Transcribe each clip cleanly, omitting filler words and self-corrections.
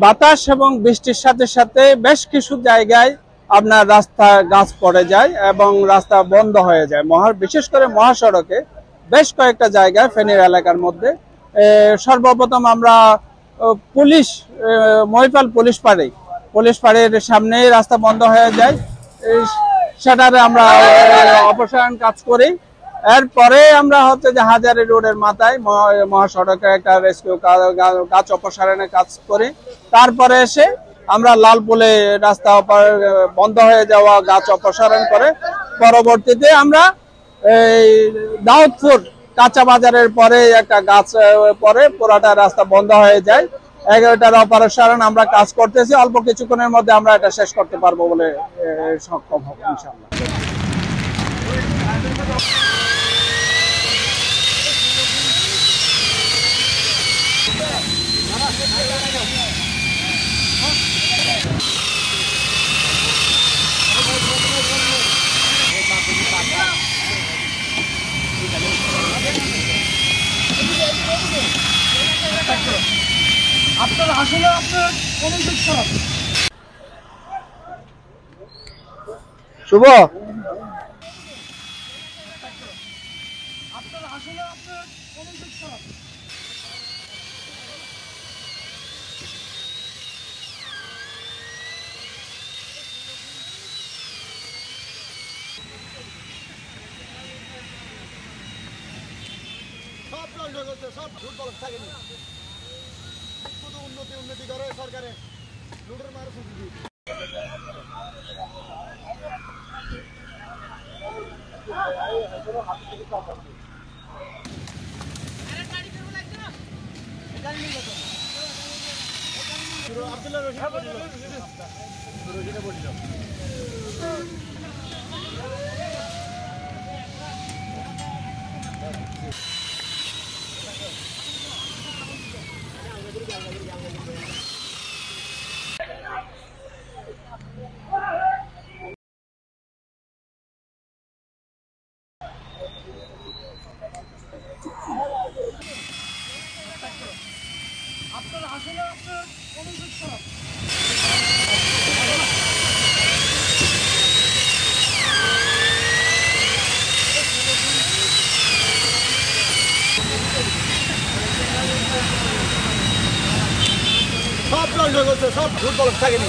বাতাস এবং বৃষ্টির সাথে সাথে বেশ কিছু জায়গায় আপনার রাস্তা গাছ পড়ে যায় এবং রাস্তা বন্ধ হয়ে যায়। বিশেষ করে মহাসড়কে বেশ কয়েকটা জায়গায় ফেনীর এলাকার মধ্যে সর্বপ্রথম আমরা পুলিশ মহিপাল পুলিশ পাড়ের সামনে রাস্তা বন্ধ হয়ে যায়, সেটারে আমরা অপসারণ কাজ করি। এরপরে আমরা হচ্ছে যে হাজারি রোডের মাথায় মহাসড়কে একটা রেস্কিউ গাছ অপসারণের কাজ করি। তারপরে এসে আমরা লালপুলে রাস্তা বন্ধ হয়ে যাওয়া গাছ অপসারণ করে পরবর্তীতে আমরা এই দাউদপুর কাঁচা বাজারের পরে একটা গাছ পরে পুরাটা রাস্তা বন্ধ হয়ে যায়। এটার অপসারণ আমরা কাজ করতেছি, অল্প কিছুক্ষণের মধ্যে আমরা এটা শেষ করতে পারবো বলে সক্ষম হবো ইনশাআল্লাহ। আপনার আসলে আপনার অনুযোগ খারাপ। শুভ আপনার আসলে আপনার অনুযোগ খারাপ। সব লন্ডন করছে, সব দুর্বল থাকেনি, শুধু উন্নতি করে সরকারে লুটের মারা সুযোগ। আব্দুল্লাহ রশিদ বলিল আপনার আসলে আপনার অনুযোগ খারাপ। সব লন্ডন করছে, সব দুর্বল থাকেনি,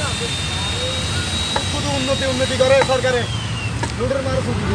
শুধু উন্নতি করে সরকারে লুটের মারা সুযোগ।